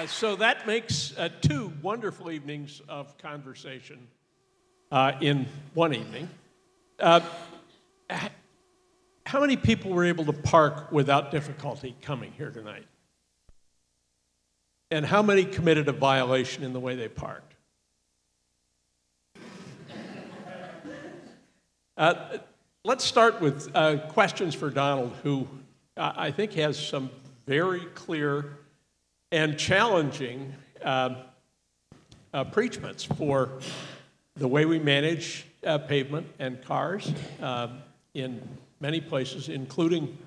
So that makes 2 wonderful evenings of conversation in one evening. How many people were able to park without difficulty coming here tonight? And how many committed a violation in the way they parked? Let's start with questions for Donald, who I think has some very clear and challenging preachments for the way we manage pavement and cars in many places, including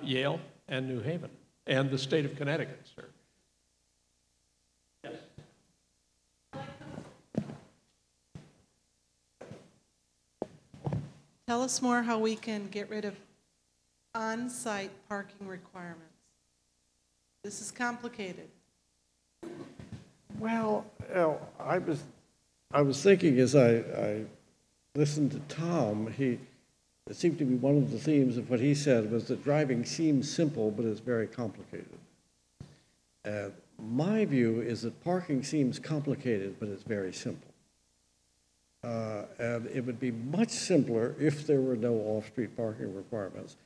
Yale and New Haven, and the state of Connecticut, sir. Yes. Tell us more how we can get rid of on-site parking requirements. This is complicated. Well, I was thinking as I listened to Tom, it seemed to be one of the themes of what he said was that driving seems simple, but it's very complicated. My view is that parking seems complicated, but it's very simple. And it would be much simpler if there were no off-street parking requirements.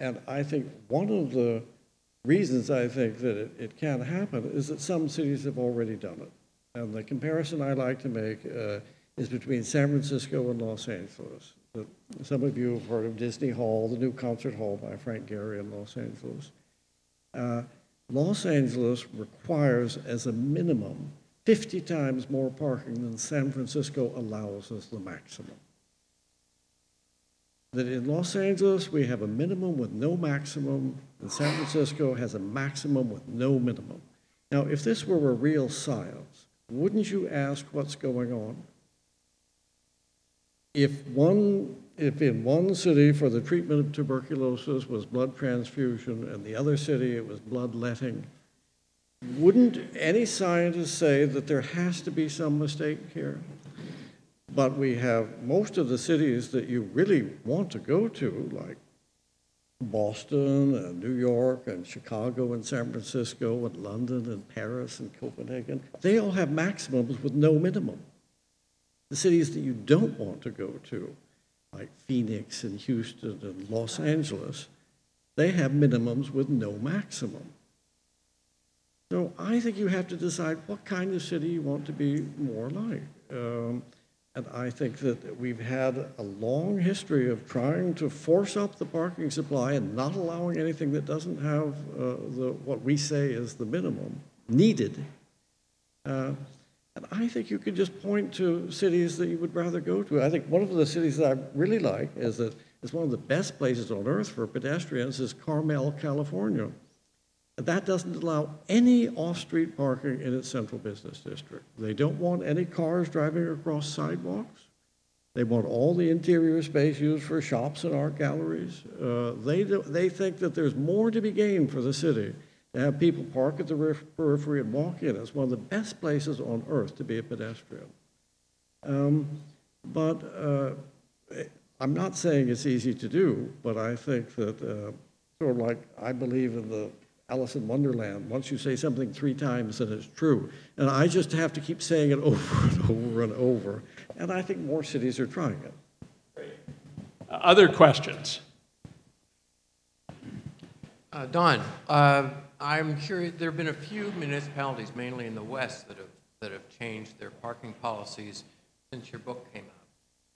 And I think one of the reasons I think that it can happen is that some cities have already done it. And the comparison I like to make is between San Francisco and Los Angeles. Some of you have heard of Disney Hall, the new concert hall by Frank Gehry in Los Angeles. Los Angeles requires as a minimum 50 times more parking than San Francisco allows as the maximum. That in Los Angeles, we have a minimum with no maximum, and San Francisco has a maximum with no minimum. Now, if this were a real science, wouldn't you ask what's going on? If in one city for the treatment of tuberculosis was blood transfusion, and the other city it was bloodletting, wouldn't any scientist say that there has to be some mistake here? But we have most of the cities that you really want to go to, like Boston and New York and Chicago and San Francisco and London and Paris and Copenhagen, they all have maximums with no minimum. The cities that you don't want to go to, like Phoenix and Houston and Los Angeles, they have minimums with no maximum. So I think you have to decide what kind of city you want to be more like. And I think that we've had a long history of trying to force up the parking supply and not allowing anything that doesn't have what we say is the minimum needed. And I think you could just point to cities that you would rather go to. I think one of the cities that I really like is that it's one of the best places on earth for pedestrians is Carmel, California. And that doesn't allow any off-street parking in its central business district. They don't want any cars driving across sidewalks. They want all the interior space used for shops and art galleries. They think that there's more to be gained for the city to have people park at the periphery and walk in. It's one of the best places on earth to be a pedestrian. But I'm not saying it's easy to do, but I think that sort of like I believe in the Alice in Wonderland. Once you say something 3 times, then it's true. And I just have to keep saying it over and over and over. And I think more cities are trying it. Great. Other questions? Don, I'm curious, there have been a few municipalities, mainly in the West, that have changed their parking policies since your book came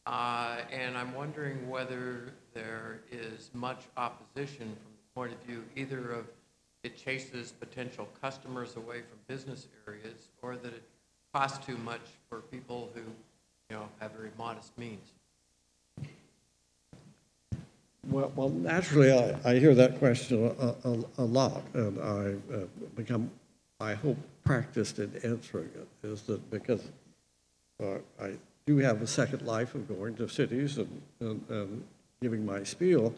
out. And I'm wondering whether there is much opposition from the point of view either of it chases potential customers away from business areas, or that it costs too much for people who, have very modest means. Well, naturally, I hear that question a lot, and I've become, I hope, practiced in answering it. Is that because I do have a second life of going to cities and giving my spiel.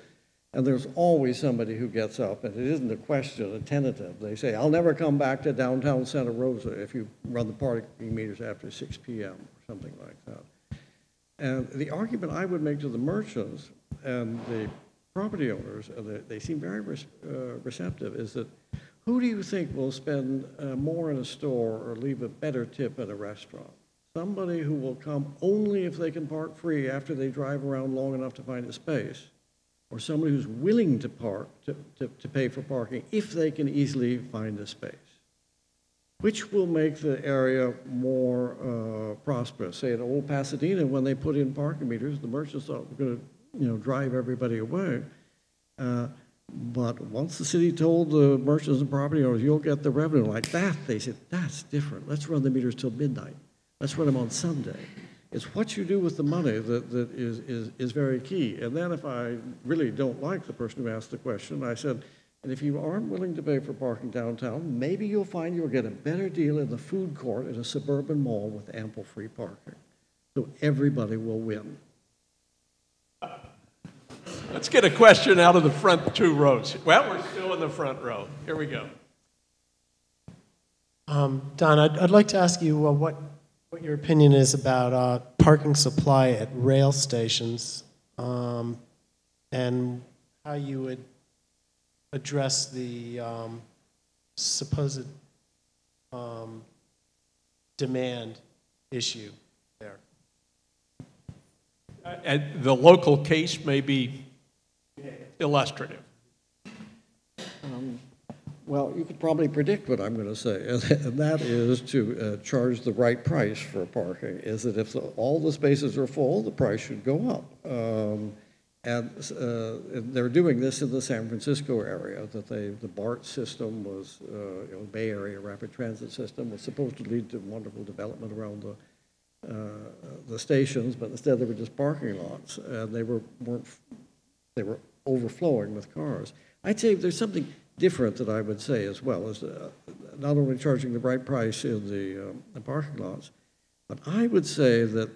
And there's always somebody who gets up, and it isn't a question, a tentative. They say, I'll never come back to downtown Santa Rosa if you run the parking meters after 6 p.m. or something like that. And the argument I would make to the merchants and the property owners, and they seem very receptive, is that who do you think will spend more in a store or leave a better tip at a restaurant? Somebody who will come only if they can park free after they drive around long enough to find a space, or somebody who's willing to park, to pay for parking if they can easily find a space? Which will make the area more prosperous? Say at Old Pasadena, when they put in parking meters, the merchants thought we're going to drive everybody away. But once the city told the merchants and property owners, you'll get the revenue like that, they said, that's different. Let's run the meters till midnight. Let's run them on Sunday. It's what you do with the money that is very key. And then if I really don't like the person who asked the question, I said, and if you aren't willing to pay for parking downtown, maybe you'll find you'll get a better deal in the food court in a suburban mall with ample free parking. So everybody will win. Let's get a question out of the front 2 rows. Well, we're still in the front row. Here we go. Don, I'd like to ask you what your opinion is about parking supply at rail stations, and how you would address the supposed demand issue there. The local case may be illustrative. Well, you could probably predict what I'm going to say, and that is to charge the right price for parking. Is that if all the spaces are full, the price should go up. And they're doing this in the San Francisco area. That the BART system was, Bay Area Rapid Transit System, was supposed to lead to wonderful development around the stations, but instead they were just parking lots, and they were overflowing with cars. I'd say there's something different that I would say as well, is not only charging the right price in the parking lots, but I would say that,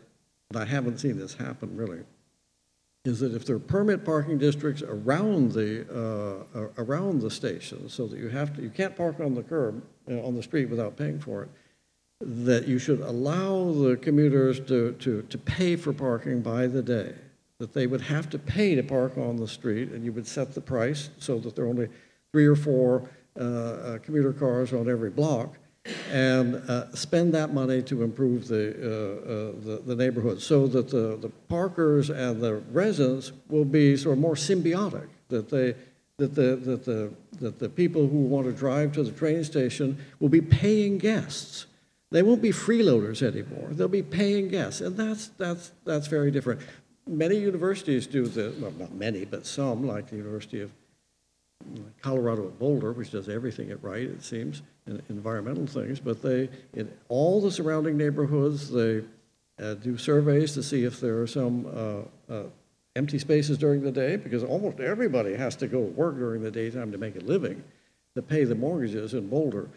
and I haven't seen this happen really, is that if there are permit parking districts around the station, so that you can't park on the curb on the street without paying for it, that you should allow the commuters to pay for parking by the day, that they would have to pay to park on the street, and you would set the price so that there are only 3 or 4 commuter cars on every block, and spend that money to improve the neighborhood, so that the parkers and the residents will be sort of more symbiotic. That the people who want to drive to the train station will be paying guests. They won't be freeloaders anymore. They'll be paying guests, and that's very different. Many universities do this. Well, not many, but some, like the University of Colorado at Boulder, which does everything right, it seems, in environmental things, but in all the surrounding neighborhoods, they do surveys to see if there are some empty spaces during the day, because almost everybody has to go to work during the daytime to make a living, to pay the mortgages in Boulder.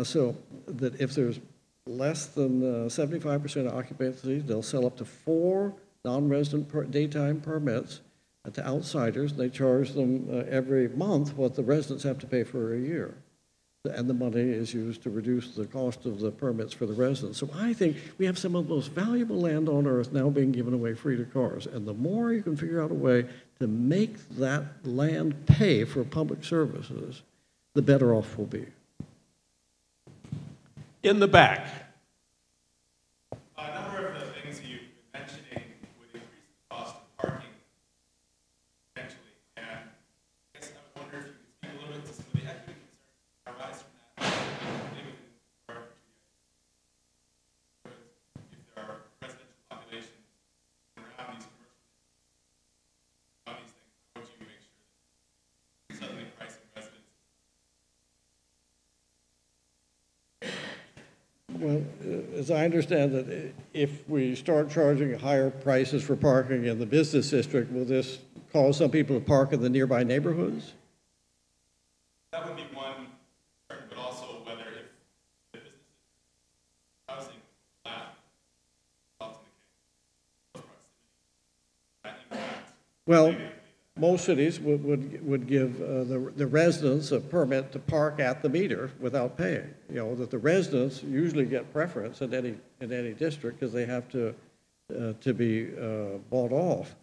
So that if there's less than 75% occupancy, they'll sell up to 4 non-resident daytime permits to outsiders. They charge them every month what the residents have to pay for a year. And the money is used to reduce the cost of the permits for the residents. So I think we have some of the most valuable land on earth now being given away free to cars. And the more you can figure out a way to make that land pay for public services, the better off we'll be. In the back. A number of the things that you've been mentioning would increase the cost of parking potentially. And I guess I wonder if you could speak a little bit to some of the equity concerns that arise from that, maybe within the park. If there are residential populations around these commercial around these things, how would you make sure that suddenly pricing residents? Well, as I understand it, if we start charging higher prices for parking in the business district, will this cause some people to park in the nearby neighborhoods? That would be one concern, but also whether if the business housing flat, often the case, close proximity, that impacts. Well, most cities would give the residents a permit to park at the meter without paying. You know, that the residents usually get preference in any district because they have to be bought off.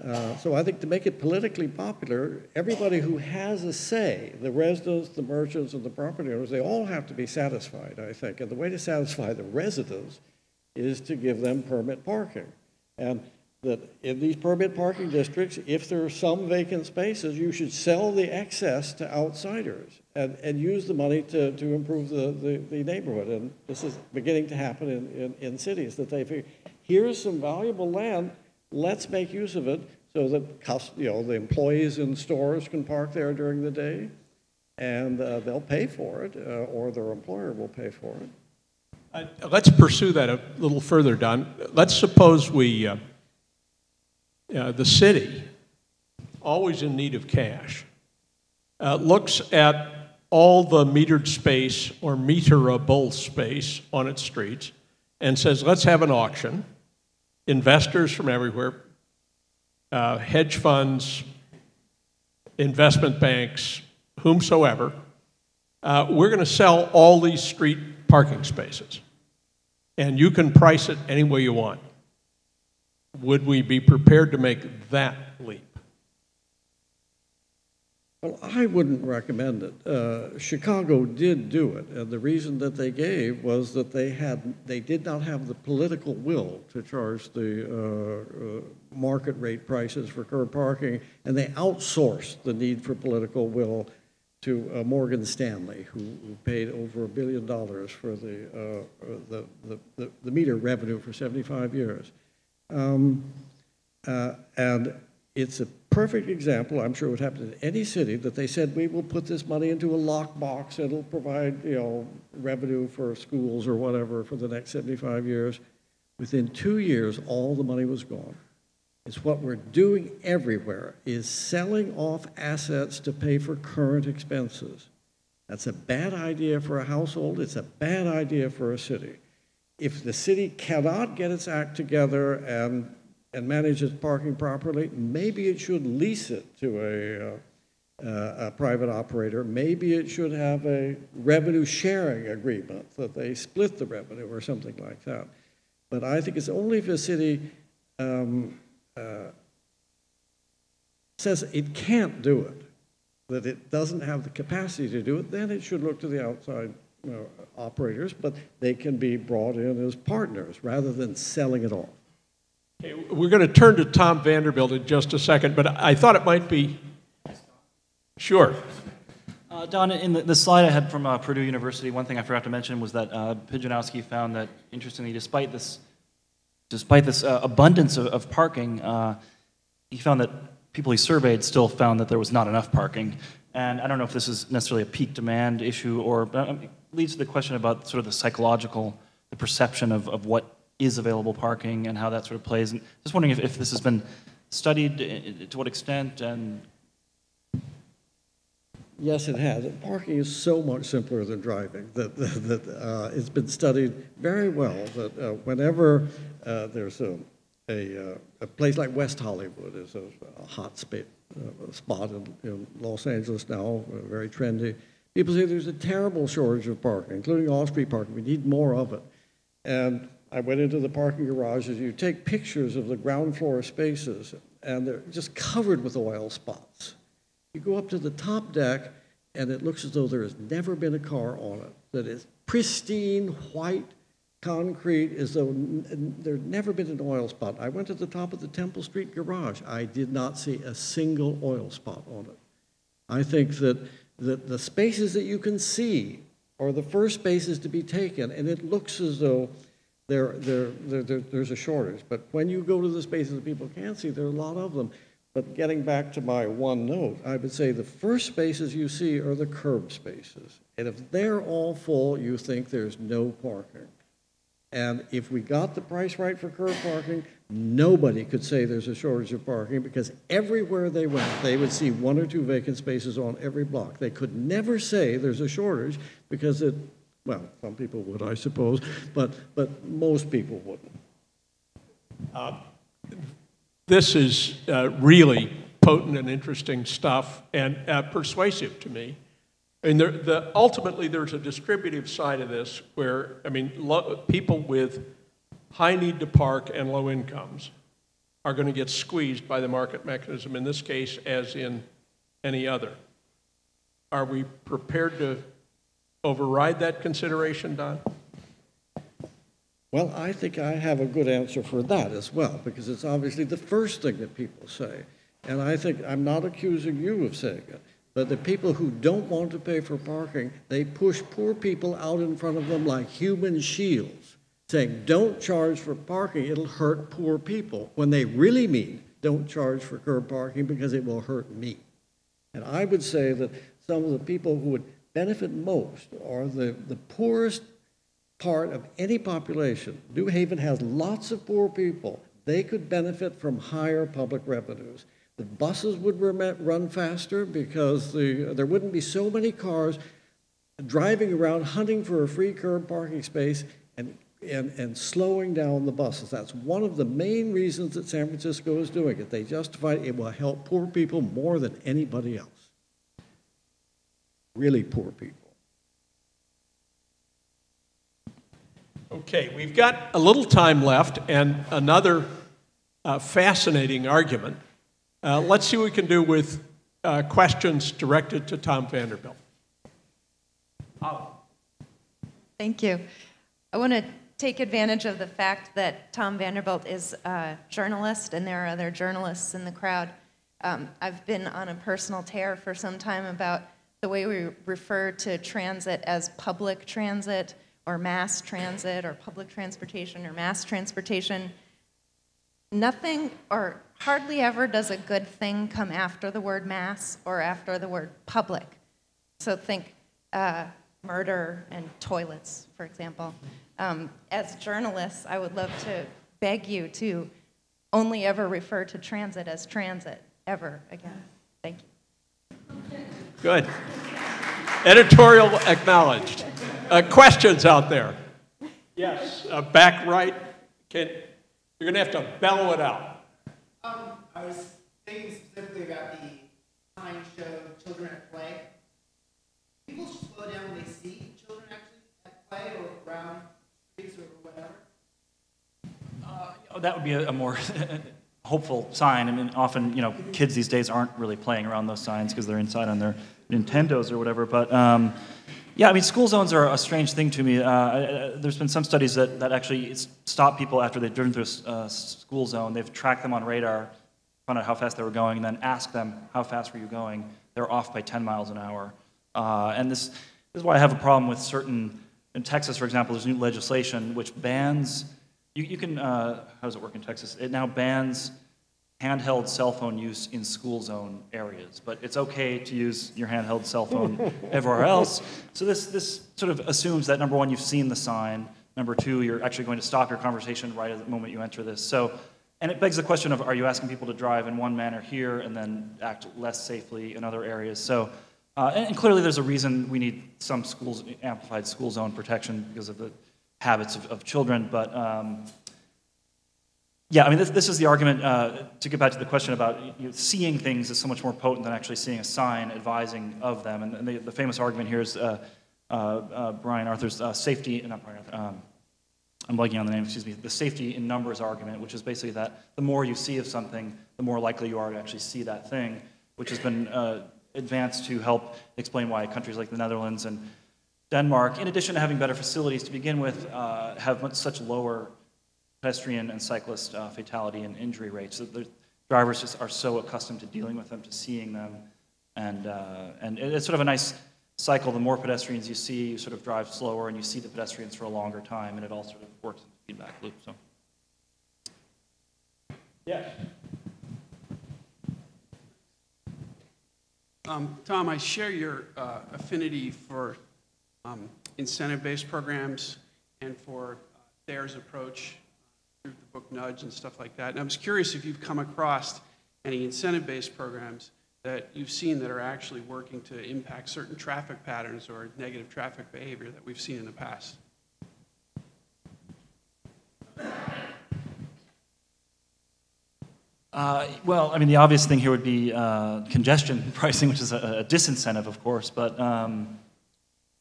So I think to make it politically popular, everybody who has a say, the residents, the merchants, and the property owners, they all have to be satisfied, I think. And the way to satisfy the residents is to give them permit parking. And that in these permit parking districts, if there are some vacant spaces, you should sell the excess to outsiders and use the money to improve the neighborhood. And this is beginning to happen in cities, that they figure, here's some valuable land, let's make use of it so that the employees in stores can park there during the day, and they'll pay for it, or their employer will pay for it. Let's pursue that a little further, Don. Let's suppose the city, always in need of cash, looks at all the metered space or meterable space on its streets and says, let's have an auction. Investors from everywhere, hedge funds, investment banks, whomsoever, we're going to sell all these street parking spaces. And you can price it any way you want. Would we be prepared to make that leap? Well, I wouldn't recommend it. Chicago did do it, and the reason that they gave was that they did not have the political will to charge the market rate prices for curb parking, and they outsourced the need for political will to Morgan Stanley, who paid over $1 billion for the meter revenue for 75 years. And it's a perfect example, I'm sure it would happen in any city, that they said, we will put this money into a lockbox, it'll provide, revenue for schools or whatever for the next 75 years. Within 2 years, all the money was gone. It's what we're doing everywhere, is selling off assets to pay for current expenses. That's a bad idea for a household, it's a bad idea for a city. If the city cannot get its act together and manage its parking properly, maybe it should lease it to a private operator. Maybe it should have a revenue sharing agreement that they split the revenue or something like that. But I think it's only if a city says it can't do it, that it doesn't have the capacity to do it, then it should look to the outside operators, but they can be brought in as partners rather than selling it off. Okay, we're going to turn to Tom Vanderbilt in just a second, but I thought it might be... Sure. Don, in the slide I had from Purdue University, one thing I forgot to mention was that Pijanowski found that, interestingly, despite this abundance of parking, he found that people he surveyed still found that there was not enough parking. And I don't know if this is necessarily a peak demand issue, or it leads to the question about sort of the perception of what is available parking and how that sort of plays. And just wondering if this has been studied, to what extent, and... Yes, it has. Parking is so much simpler than driving that it's been studied very well that whenever there's a place like West Hollywood is a hot spot in Los Angeles now, very trendy. People say there's a terrible shortage of parking, including off-street parking. We need more of it. And I went into the parking garages. You take pictures of the ground floor spaces, and they're just covered with oil spots. You go up to the top deck, and it looks as though there has never been a car on it. That is pristine, white concrete, as though there's never been an oil spot. I went to the top of the Temple Street garage. I did not see a single oil spot on it. I think that the spaces that you can see are the first spaces to be taken, and it looks as though there's a shortage. But when you go to the spaces that people can't see, there are a lot of them. But getting back to my one note, I would say the first spaces you see are the curb spaces. And if they're all full, you think there's no parking. And if we got the price right for curb parking, nobody could say there's a shortage of parking, because everywhere they went, they would see 1 or 2 vacant spaces on every block. They could never say there's a shortage, because well, some people would, I suppose, but most people wouldn't. This is really potent and interesting stuff, and persuasive to me. And ultimately, there's a distributive side of this where, people with high need to park and low incomes are going to get squeezed by the market mechanism, in this case as in any other. Are we prepared to override that consideration, Don? Well, I think I have a good answer for that as well, because it's obviously the first thing that people say. And I think, I'm not accusing you of saying it, but the people who don't want to pay for parking, they push poor people out in front of them like human shields, saying, don't charge for parking, it'll hurt poor people, when they really mean, don't charge for curb parking because it will hurt me. And I would say that some of the people who would benefit most are the poorest part of any population. New Haven has lots of poor people. They could benefit from higher public revenues. The buses would run faster because there wouldn't be so many cars driving around hunting for a free curb parking space and slowing down the buses. That's one of the main reasons that San Francisco is doing it. They justify it will help poor people more than anybody else. Really poor people. Okay, we've got a little time left and another fascinating argument. Let's see what we can do with questions directed to Tom Vanderbilt. Thank you. I want to take advantage of the fact that Tom Vanderbilt is a journalist and there are other journalists in the crowd. I've been on a personal tear for some time about the way we refer to transit as public transit or mass transit or public transportation or mass transportation. Nothing or hardly ever does a good thing come after the word mass or after the word public. So think murder and toilets, for example. As journalists, I would love to beg you to only ever refer to transit as transit, ever again. Thank you. Good. Editorial acknowledged. Questions out there? Yes, back right. You're going to have to bellow it out. I was thinking specifically about the sign show children at play. People should slow down when they see children actually at play or around streets or whatever. That would be a more hopeful sign. I mean, often, kids these days aren't really playing around those signs because they're inside on their Nintendos or whatever. But yeah, I mean, school zones are a strange thing to me. There's been some studies that actually stop people after they've driven through a school zone. They've tracked them on radar, found out how fast they were going, and then asked them, how fast were you going? They're off by 10 miles an hour. And this is why I have a problem with in Texas, for example, there's new legislation which bans, you can, how does it work in Texas? It now bans handheld cell phone use in school zone areas, but it's okay to use your handheld cell phone everywhere else. So this sort of assumes that, number one, you've seen the sign. Number two, you're actually going to stop your conversation right at the moment you enter this. And it begs the question of, are you asking people to drive in one manner here and then act less safely in other areas? And clearly there's a reason we need some schools, amplified school zone protection because of the habits of children, but yeah, I mean, this is the argument, to get back to the question about seeing things is so much more potent than actually seeing a sign advising of them. And the famous argument here is Brian Arthur's safety, not Brian Arthur, I'm blanking on the name, excuse me, the safety in numbers argument, which is basically that the more you see of something, the more likely you are to actually see that thing, which has been advanced to help explain why countries like the Netherlands and Denmark, in addition to having better facilities to begin with, have such lower pedestrian and cyclist fatality and injury rates. So the drivers just are so accustomed to dealing with them, to seeing them, and it's sort of a nice cycle. The more pedestrians you see, you sort of drive slower, and you see the pedestrians for a longer time, and it all sort of works in a feedback loop. So, Yes. Tom, I share your affinity for incentive-based programs and for Thayer's approach through the book Nudge and stuff like that. And I was curious if you've come across any incentive-based programs that you've seen that are actually working to impact certain traffic patterns or negative traffic behavior that we've seen in the past. Well, I mean, the obvious thing here would be congestion pricing, which is a disincentive, of course, but trying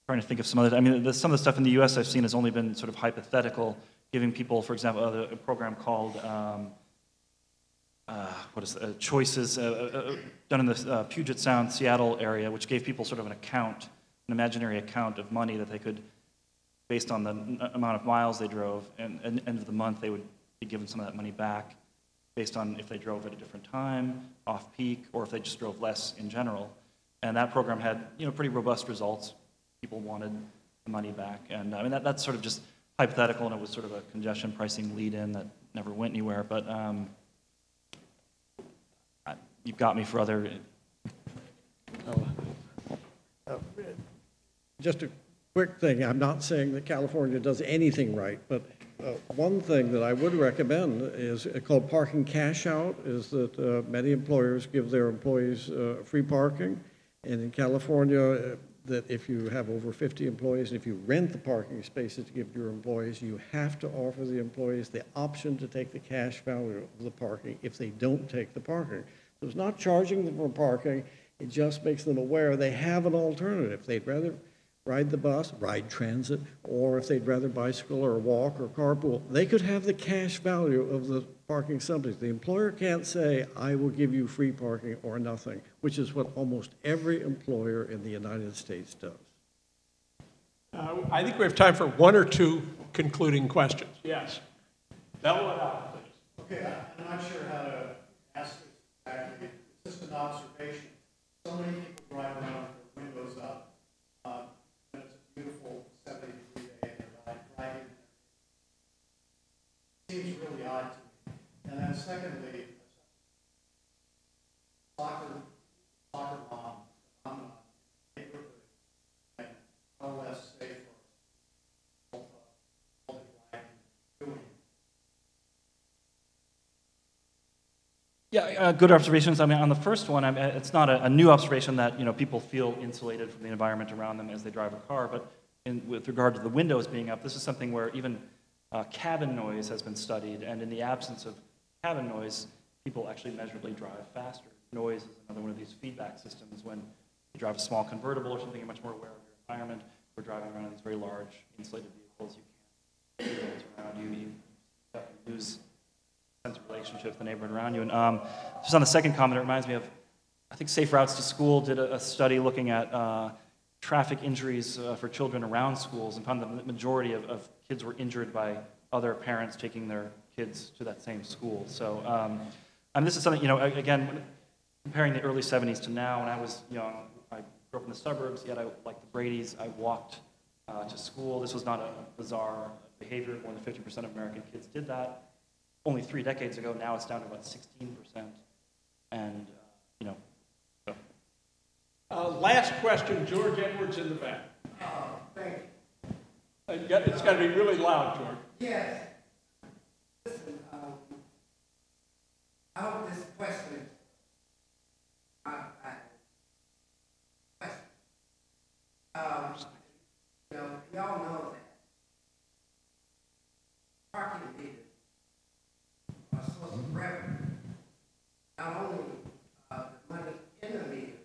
to think of some other, I mean, some of the stuff in the US I've seen has only been sort of hypothetical, giving people, for example, a program called choices done in the Puget Sound, Seattle area, which gave people sort of an account, an imaginary account of money that they could, based on the amount of miles they drove, and at the end of the month they would be given some of that money back based on if they drove at a different time, off-peak, or if they just drove less in general. And that program had, pretty robust results. People wanted the money back. And I mean, that's sort of just hypothetical, and it was sort of a congestion pricing lead-in that never went anywhere. But you've got me for other. Just a quick thing, I'm not saying that California does anything right, but one thing that I would recommend is called parking cash out, is that many employers give their employees free parking. And in California, that if you have over 50 employees, and if you rent the parking spaces to give to your employees, you have to offer the employees the option to take the cash value of the parking if they don't take the parking. So it's not charging them for parking, it just makes them aware they have an alternative. If they'd rather ride the bus, ride transit, or if they'd rather bicycle or walk or carpool, they could have the cash value of the parking subsidies. The employer can't say, I will give you free parking or nothing, which is what almost every employer in the United States does. I think we have time for one or two concluding questions. Yes. Bell it out, please. Okay, I'm not sure how to ask this exactly. It's just an observation. So many people drive around with their windows up. And it's a beautiful 70-degree day, and they're driving. It seems really odd to me. And then secondly, soccer mom phenomenon in the neighborhood, and how less safe or driving doing. Yeah, good observations. I mean, on the first one, it's not a new observation that people feel insulated from the environment around them as they drive a car. But with regard to the windows being up, this is something where even cabin noise has been studied, and in the absence of cabin noise, people actually measurably drive faster. Noise is another one of these feedback systems. When you drive a small convertible or something, you're much more aware of your environment. We're driving around in these very large insulated vehicles. You can't see what's around you. You lose sense of relationship with the neighborhood around you. And just on the second comment, it reminds me of, I think Safe Routes to School did a study looking at traffic injuries for children around schools, and found that the majority of kids were injured by other parents taking their kids to that same school. So, and this is something, again, comparing the early 70s to now, when I was young, I grew up in the suburbs, yet I, like the Brady's, I walked to school. This was not a bizarre behavior. More than 50% of American kids did that. Only 3 decades ago, now it's down to about 16%. And, so. Last question, George Edwards in the back. Thank you. It's got to be really loud, George. Yes. Listen, I hope this question, y'all know that parking meters are a source of revenue. Not only the money in the meter,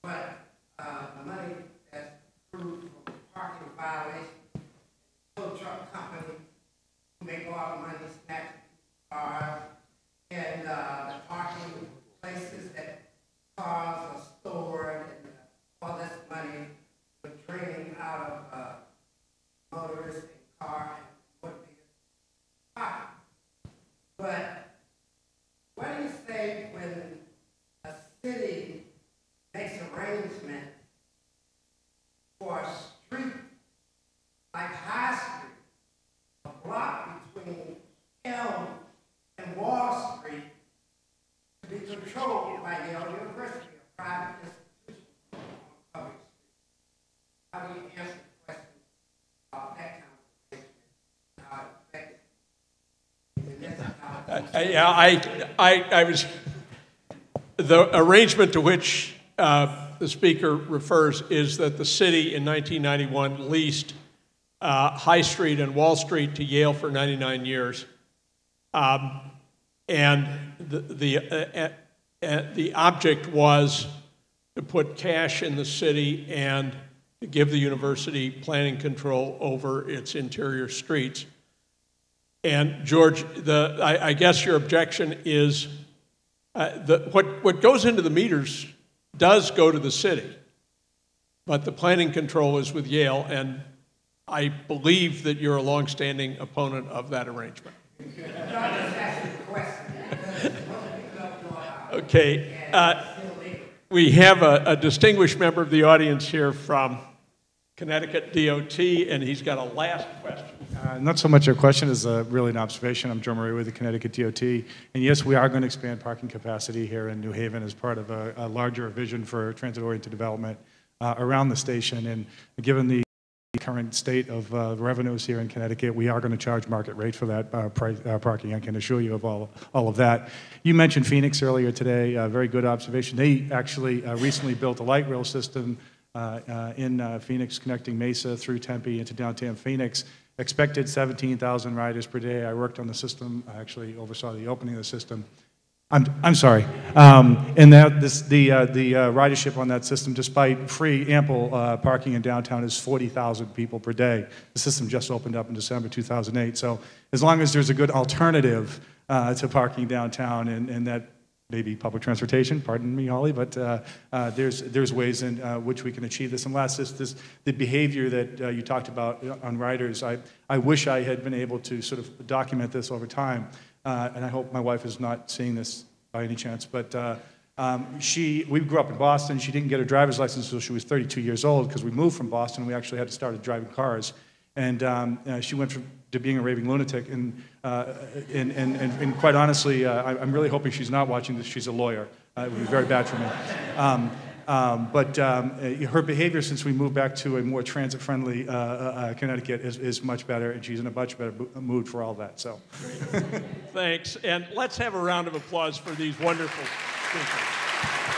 but the money that's accrued from parking violations. Tow truck companies who make all the money snatching cars, and the parking places that cars are stored, and all this money was draining out of motorists and cars and would be pocket. But what do you say when a city makes arrangements for a street like High Street, a block between Elm and Wall Street, to be controlled by Yale University, a private institution on a public street? How do you answer the question about that kind of arrangement? How it affects I was, the arrangement to which the speaker refers is that the city in 1991 leased High Street and Wall Street to Yale for 99 years. And the object was to put cash in the city and to give the university planning control over its interior streets. And George, I guess your objection is what goes into the meters does go to the city, but the planning control is with Yale, and I believe that you're a longstanding opponent of that arrangement. Okay, we have a distinguished member of the audience here from Connecticut DOT, and he's got a last question. Not so much a question as really an observation. I'm Doug Rae with the Connecticut DOT. And yes, we are going to expand parking capacity here in New Haven as part of a larger vision for transit-oriented development around the station. And given the current state of revenues here in Connecticut, we are going to charge market rate for that parking. I can assure you of all of that. You mentioned Phoenix earlier today. Very good observation. They actually recently built a light rail system in Phoenix, connecting Mesa through Tempe into downtown Phoenix. Expected 17,000 riders per day. I worked on the system. I actually oversaw the opening of the system. I'm sorry. And the ridership on that system, despite free, ample parking in downtown, is 40,000 people per day. The system just opened up in December 2008. So as long as there's a good alternative to parking downtown, and that maybe public transportation, pardon me, Holly, but there's ways in which we can achieve this. And last is the behavior that you talked about on riders. I wish I had been able to sort of document this over time, and I hope my wife is not seeing this by any chance, but we grew up in Boston. She didn't get her driver's license until she was 32 years old because we moved from Boston. We actually had to start driving cars. And she went to being a raving lunatic, and quite honestly, I'm really hoping she's not watching this. She's a lawyer. It would be very bad for me. But her behavior since we moved back to a more transit-friendly Connecticut is much better, and she's in a much better mood for all that. So, thanks, and let's have a round of applause for these wonderful speakers.